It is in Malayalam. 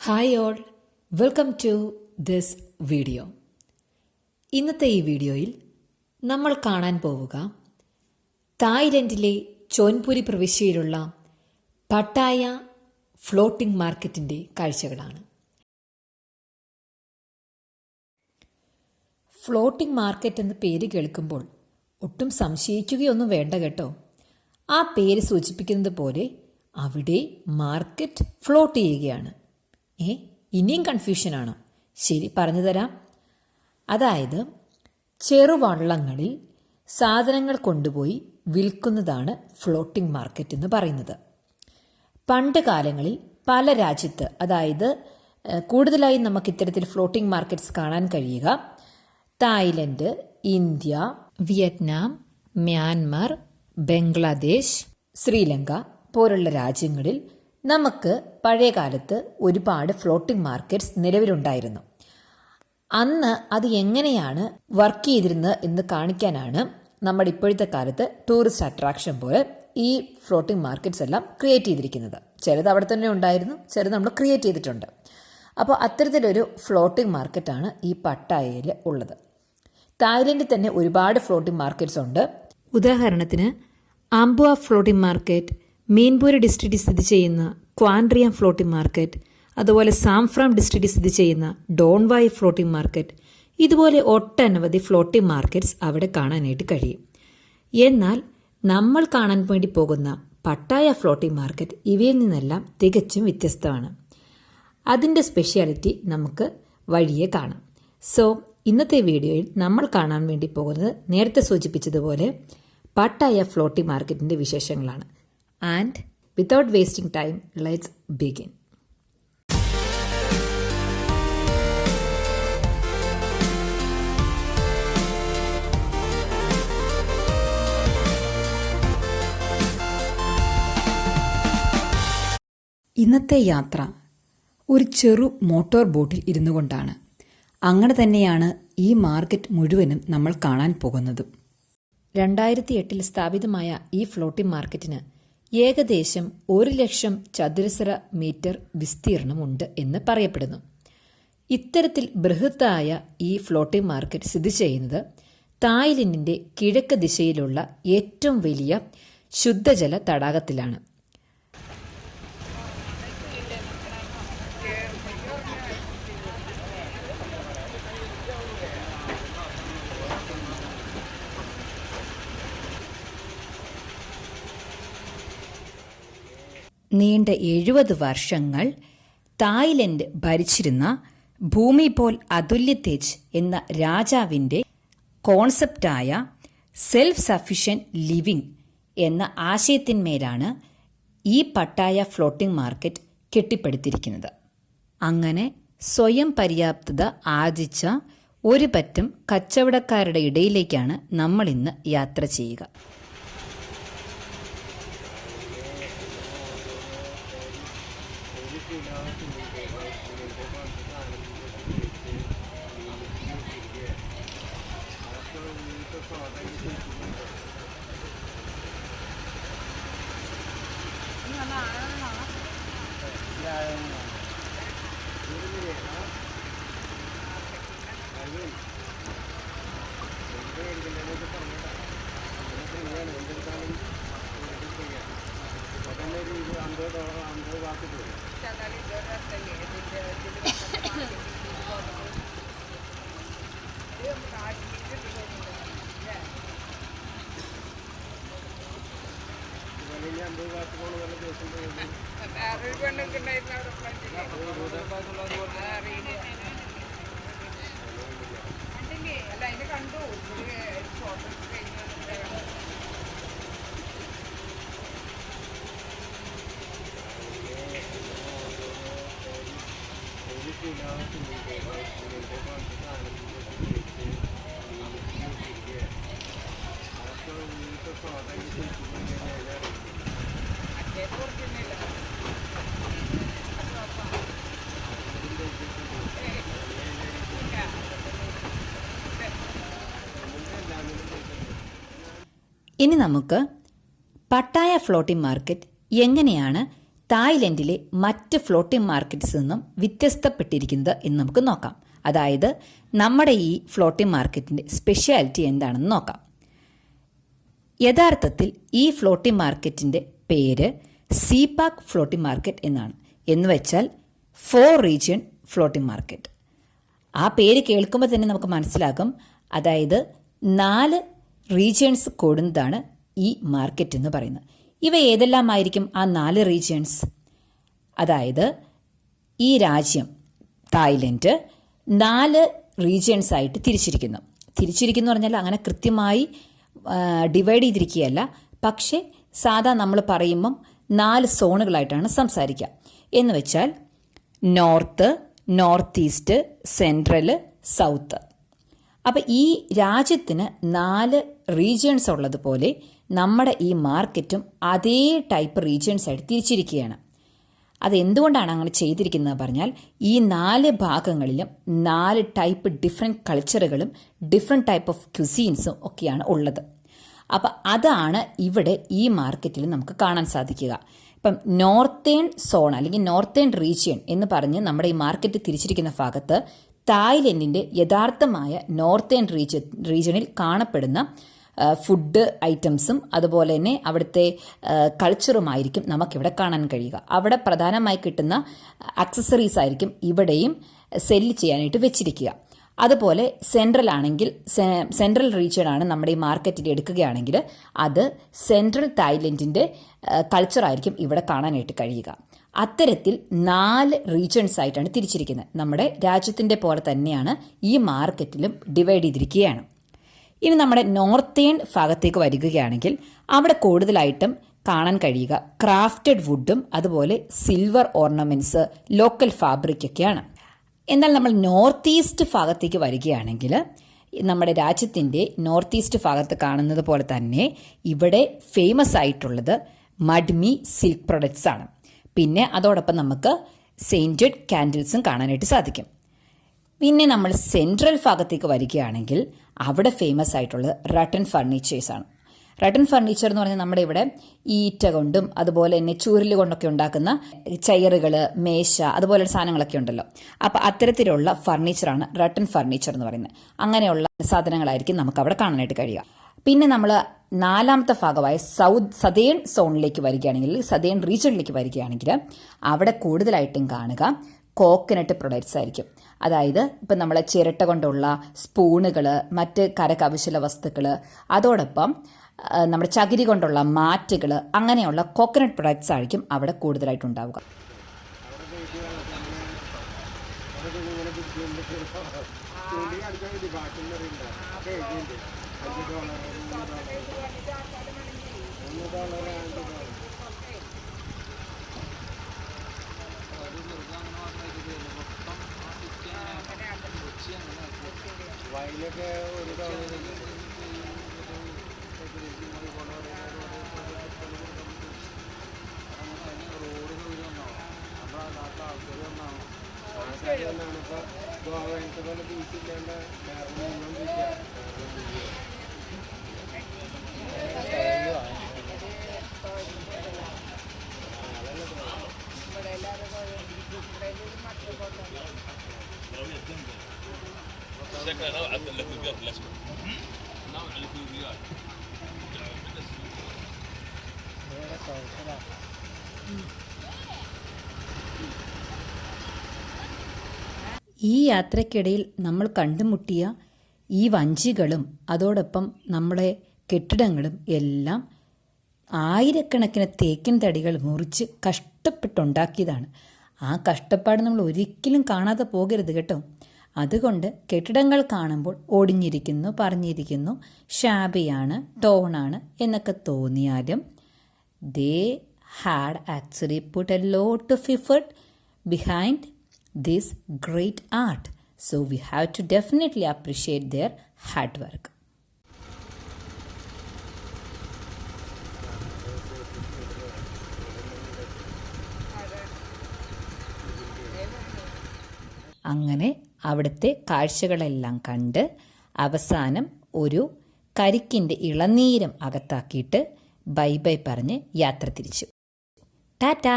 Hi all, welcome to this video. ഇന്നത്തെ ഈ വീഡിയോയിൽ നമ്മൾ കാണാൻ പോവുക തായ്ലൻഡിലെ ചോൻപുരി പ്രവിശ്യയിലുള്ള പട്ടായ ഫ്ലോട്ടിംഗ് മാർക്കറ്റിൻ്റെ കാഴ്ചകളാണ്. ഫ്ലോട്ടിംഗ് മാർക്കറ്റ് എന്ന പേര് കേൾക്കുമ്പോൾ ഒട്ടും സംശയിക്കുകയൊന്നും വേണ്ട കേട്ടോ. ആ പേര് സൂചിപ്പിക്കുന്നത് പോലെ അവിടെ മാർക്കറ്റ് ഫ്ലോട്ട് ചെയ്യുകയാണ്. ഇനിയും കൺഫ്യൂഷനാണോ? ശരി, പറഞ്ഞു തരാം. അതായത് ചെറുവള്ളങ്ങളിൽ സാധനങ്ങൾ കൊണ്ടുപോയി വിൽക്കുന്നതാണ് ഫ്ലോട്ടിംഗ് മാർക്കറ്റ് എന്ന് പറയുന്നത്. പണ്ട് കാലങ്ങളിൽ പല രാജ്യത്ത്, അതായത് കൂടുതലായി നമുക്ക് ഇത്തരത്തിൽ ഫ്ലോട്ടിംഗ് മാർക്കറ്റ്സ് കാണാൻ കഴിയുക Thailand, India, Vietnam, Myanmar, Bangladesh, Sri Lanka പോലുള്ള രാജ്യങ്ങളിൽ നമുക്ക് പഴയ കാലത്ത് ഒരുപാട് ഫ്ലോട്ടിംഗ് മാർക്കറ്റ്സ് നിലവിലുണ്ടായിരുന്നു. അന്ന് അത് എങ്ങനെയാണ് വർക്ക് ചെയ്തിരുന്നത് എന്ന് കാണിക്കാനാണ് നമ്മുടെ ഇപ്പോഴത്തെ കാലത്ത് ടൂറിസ്റ്റ് അട്രാക്ഷൻ പോലെ ഈ ഫ്ലോട്ടിംഗ് മാർക്കറ്റ്സ് എല്ലാം ക്രിയേറ്റ് ചെയ്തിരിക്കുന്നത്. ചിലത് അവിടെ തന്നെ ഉണ്ടായിരുന്നു, ചിലത് നമ്മൾ ക്രിയേറ്റ് ചെയ്തിട്ടുണ്ട്. അപ്പോൾ അത്തരത്തിലൊരു ഫ്ലോട്ടിംഗ് മാർക്കറ്റാണ് ഈ പട്ടായയിൽ ഉള്ളത്. തായ്ലൻഡിൽ തന്നെ ഒരുപാട് ഫ്ലോട്ടിംഗ് മാർക്കറ്റ്സ് ഉണ്ട്. ഉദാഹരണത്തിന് ആംബുവ ഫ്ലോട്ടിംഗ് മാർക്കറ്റ്, മീൻപൂരി ഡിസ്ട്രിക്റ്റിൽ സ്ഥിതി ചെയ്യുന്ന ക്വാൻഡ്രിയാം ഫ്ലോട്ടിംഗ് മാർക്കറ്റ്, അതുപോലെ സാംഫ്രാം ഡിസ്ട്രിക്റ്റിൽ സ്ഥിതി ചെയ്യുന്ന ഡോൺവായ് ഫ്ലോട്ടിംഗ് മാർക്കറ്റ്, ഇതുപോലെ ഒട്ടനവധി ഫ്ലോട്ടിംഗ് മാർക്കറ്റ്സ് അവിടെ കാണാനായിട്ട് കഴിയും. എന്നാൽ നമ്മൾ കാണാൻ വേണ്ടി പോകുന്ന പട്ടായ ഫ്ലോട്ടിംഗ് മാർക്കറ്റ് ഇവയിൽ നിന്നെല്ലാം തികച്ചും വ്യത്യസ്തമാണ്. അതിൻ്റെ സ്പെഷ്യാലിറ്റി നമുക്ക് വഴിയെ കാണാം. സോ ഇന്നത്തെ വീഡിയോയിൽ നമ്മൾ കാണാൻ വേണ്ടി പോകുന്നത് നേരത്തെ സൂചിപ്പിച്ചതുപോലെ പട്ടായ ഫ്ലോട്ടിംഗ് മാർക്കറ്റിൻ്റെ വിശേഷങ്ങളാണ്. And without wasting time, let's begin. ഇന്നത്തെ യാത്ര ഒരു ചെറു മോട്ടോർ ബോട്ടിൽ ഇരുന്നു കൊണ്ടാണ്. അങ്ങനെ തന്നെയാണ് ഈ മാർക്കറ്റ് മുഴുവനും നമ്മൾ കാണാൻ പോകുന്നതും. 2008 സ്ഥാപിതമായ ഈ ഫ്ലോട്ടിംഗ് മാർക്കറ്റിന് ഏകദേശം 1,00,000 ചതുരശ്ര മീറ്റർ വിസ്തീർണമുണ്ട് എന്ന് പറയപ്പെടുന്നു. ഇത്തരത്തിൽ ബൃഹത്തായ ഈ ഫ്ലോട്ടിംഗ് മാർക്കറ്റ് സ്ഥിതി ചെയ്യുന്നത് തായ്ലൻഡിൻ്റെ കിഴക്ക് ദിശയിലുള്ള ഏറ്റവും വലിയ ശുദ്ധജല തടാകത്തിലാണ്. നീണ്ട 70 വർഷങ്ങൾ തായ്ലൻഡ് ഭരിച്ചിരുന്ന ഭൂമിപോൽ അതുല്യതേജ് എന്ന രാജാവിൻ്റെ കോൺസെപ്റ്റായ സെൽഫ് സഫിഷ്യൻറ്റ് ലിവിംഗ് എന്ന ആശയത്തിന്മേലാണ് ഈ പട്ടായ ഫ്ലോട്ടിംഗ് മാർക്കറ്റ് കെട്ടിപ്പടുത്തിരിക്കുന്നത്. അങ്ങനെ സ്വയം പര്യാപ്തത ആർജിച്ച ഒരു പറ്റം കച്ചവടക്കാരുടെ ഇടയിലേക്കാണ് നമ്മളിന്ന് യാത്ര ചെയ്യുക. ഇനി നമുക്ക് പട്ടായ ഫ്ലോട്ടിംഗ് മാർക്കറ്റ് എങ്ങനെയാണ് തായ്ലൻഡിലെ മറ്റ് ഫ്ലോട്ടിംഗ് മാർക്കറ്റ്സിൽ നിന്നും വ്യത്യസ്തപ്പെട്ടിരിക്കുന്നത് എന്ന് നമുക്ക് നോക്കാം. അതായത് നമ്മുടെ ഈ ഫ്ലോട്ടിംഗ് മാർക്കറ്റിൻ്റെ സ്പെഷ്യാലിറ്റി എന്താണെന്ന് നോക്കാം. യഥാർത്ഥത്തിൽ ഈ ഫ്ലോട്ടിംഗ് മാർക്കറ്റിൻ്റെ പേര് സീപാക് ഫ്ലോട്ടിംഗ് മാർക്കറ്റ് എന്നാണ്. എന്ന് വെച്ചാൽ 4 റീജിയൻ ഫ്ലോട്ടിംഗ് മാർക്കറ്റ്. ആ പേര് കേൾക്കുമ്പോൾ തന്നെ നമുക്ക് മനസ്സിലാകും, അതായത് 4 റീജിയൻസ് കൂടുന്നതാണ് ഈ മാർക്കറ്റ് എന്ന് പറയുന്നത്. ഇവ ഏതെല്ലാമായിരിക്കും ആ 4 റീജിയൻസ്? അതായത് ഈ രാജ്യം തായ്ലൻഡ് 4 റീജിയൻസ് ആയിട്ട് തിരിച്ചിരിക്കുന്നു പറഞ്ഞാൽ അങ്ങനെ കൃത്യമായി ഡിവൈഡ് ചെയ്തിരിക്കുകയല്ല, പക്ഷേ സാധാ നമ്മൾ പറയുമ്പം 4 സോണുകളായിട്ടാണ് സംസാരിക്കുക. എന്ന് വെച്ചാൽ north, north east, central, south. അപ്പം ഈ രാജ്യത്തിന് 4 റീജിയൻസ് ഉള്ളതുപോലെ നമ്മുടെ ഈ മാർക്കറ്റും അതേ ടൈപ്പ് റീജിയൻസ് ആയിട്ട് തിരിച്ചിരിക്കുകയാണ്. അതെന്തുകൊണ്ടാണ് അങ്ങനെ ചെയ്തിരിക്കുന്നത് പറഞ്ഞാൽ ഈ 4 ഭാഗങ്ങളിലും 4 ടൈപ്പ് ഡിഫറെൻറ്റ് കൾച്ചറുകളും ഡിഫറെൻറ്റ് ടൈപ്പ് ഓഫ് ക്യുസീൻസും ഒക്കെയാണ് ഉള്ളത്. അപ്പം അതാണ് ഇവിടെ ഈ മാർക്കറ്റിൽ നമുക്ക് കാണാൻ സാധിക്കുക. ഇപ്പം നോർത്തേൺ സോൺ അല്ലെങ്കിൽ നോർത്തേൺ റീജിയൻ എന്ന് പറഞ്ഞ് നമ്മുടെ ഈ മാർക്കറ്റ് തിരിച്ചിരിക്കുന്ന ഭാഗത്ത് തായ്ലൻഡിൻ്റെ യഥാർത്ഥമായ നോർത്തേൺ റീജിയനിൽ കാണപ്പെടുന്ന ഫുഡ് ഐറ്റംസും അതുപോലെ തന്നെ അവിടുത്തെ കൾച്ചറുമായിരിക്കും നമുക്കിവിടെ കാണാൻ കഴിയുക. അവിടെ പ്രധാനമായി കിട്ടുന്ന അക്സസറീസ് ആയിരിക്കും ഇവിടെയും സെല്ല് ചെയ്യാനായിട്ട് വെച്ചിരിക്കുക. അതുപോലെ സെൻട്രൽ ആണെങ്കിൽ സെൻട്രൽ റീജിയൻ ആണ് നമ്മുടെ ഈ മാർക്കറ്റിൽ എടുക്കുകയാണെങ്കിൽ അത് സെൻട്രൽ തായ്ലൻഡിൻ്റെ കൾച്ചറായിരിക്കും ഇവിടെ കാണാനായിട്ട് കഴിയുക. അത്തരത്തിൽ 4 റീജിയൻസ് ആയിട്ടാണ് തിരിച്ചിരിക്കുന്നത്. നമ്മുടെ രാജ്യത്തിൻ്റെ പോലെ തന്നെയാണ് ഈ മാർക്കറ്റിലും ഡിവൈഡ് ചെയ്തിരിക്കുകയാണ്. ഇനി നമ്മുടെ നോർത്തേൺ ഭാഗത്തേക്ക് വരികയാണെങ്കിൽ അവിടെ കൂടുതലായിട്ടും കാണാൻ കഴിയുക ക്രാഫ്റ്റഡ് വുഡും അതുപോലെ സിൽവർ ഓർണമെൻറ്റ്സ്, ലോക്കൽ ഫാബ്രിക് ഒക്കെയാണ്. എന്നാൽ നമ്മൾ നോർത്ത് ഈസ്റ്റ് ഭാഗത്തേക്ക് വരികയാണെങ്കിൽ നമ്മുടെ രാജ്യത്തിൻ്റെ നോർത്ത് ഈസ്റ്റ് ഭാഗത്ത് കാണുന്നത് പോലെ തന്നെ ഇവിടെ ഫേമസ് ആയിട്ടുള്ളത് മഡ്മി സിൽക്ക് പ്രൊഡക്ട്സ് ആണ്. പിന്നെ അതോടൊപ്പം നമുക്ക് സെയിൻറ്റഡ് കാൻഡിൽസും കാണാനായിട്ട് സാധിക്കും. പിന്നെ നമ്മൾ സെൻട്രൽ ഭാഗത്തേക്ക് വരികയാണെങ്കിൽ അവിടെ ഫേമസ് ആയിട്ടുള്ളത് റട്ടൺ ഫർണിച്ചേഴ്സാണ്. റട്ടൺ ഫർണിച്ചർ എന്ന് പറഞ്ഞാൽ നമ്മുടെ ഇവിടെ ഈറ്റ കൊണ്ടും അതുപോലെ തന്നെ ചൂരൽ കൊണ്ടൊക്കെ ഉണ്ടാക്കുന്ന ചെയറുകൾ, മേശ, അതുപോലെ സാധനങ്ങളൊക്കെ ഉണ്ടല്ലോ. അപ്പോൾ അത്തരത്തിലുള്ള ഫർണിച്ചറാണ് റട്ടൺ ഫർണിച്ചർ എന്ന് പറയുന്നത്. അങ്ങനെയുള്ള സാധനങ്ങളായിരിക്കും നമുക്ക് അവിടെ കാണാനായിട്ട് കഴിയുക. പിന്നെ നമ്മൾ 4ാമത്തെ ഭാഗമായ സതേൺ സോണിലേക്ക് വരികയാണെങ്കിൽ, സതേൺ റീജിയനിലേക്ക് വരികയാണെങ്കിൽ അവിടെ കൂടുതലായിട്ടും കാണുക കോക്കനട്ട് പ്രൊഡക്ട്സ് ആയിരിക്കും. അതായത് ഇപ്പം നമ്മൾ ചിരട്ട കൊണ്ടുള്ള സ്പൂണുകൾ, മറ്റ് കരകൗശല വസ്തുക്കൾ, അതോടൊപ്പം നമ്മുടെ ചകിരി കൊണ്ടുള്ള മാറ്റുകൾ, അങ്ങനെയുള്ള കോക്കനട്ട് പ്രൊഡക്ട്സ് ആയിരിക്കും അവിടെ കൂടുതലായിട്ടുണ്ടാവുക. ഈ യാത്രയ്ക്കിടയിൽ നമ്മൾ കണ്ടുമുട്ടിയ ഈ വഞ്ചികളും അതോടൊപ്പം നമ്മുടെ കെട്ടിടങ്ങളും എല്ലാം ആയിരക്കണക്കിന് തേക്കിൻ തടികൾ മുറിച്ച് കഷ്ടപ്പെട്ടുണ്ടാക്കിയതാണ്. ആ കഷ്ടപ്പാട് നമ്മൾ ഒരിക്കലും കാണാതെ പോകരുത് കേട്ടോ. അതുകൊണ്ട് കെട്ടിടങ്ങൾ കാണുമ്പോൾ ഒടിഞ്ഞിരിക്കുന്നു, പറഞ്ഞിരിക്കുന്നു, ഷാബിയാണ്, ടോണാണ് എന്നൊക്കെ തോന്നിയാലും they had actually put a lot of effort behind this great art. So we have to definitely appreciate their hard work. അങ്ങനെ അവിടുത്തെ കാഴ്ചകളെല്ലാം കണ്ട് അവസാനം ഒരു കരിക്കിൻ്റെ ഇളനീരം അകത്താക്കിയിട്ട് ബൈ ബൈ പറഞ്ഞ് യാത്ര തിരിച്ചു. ടാറ്റാ.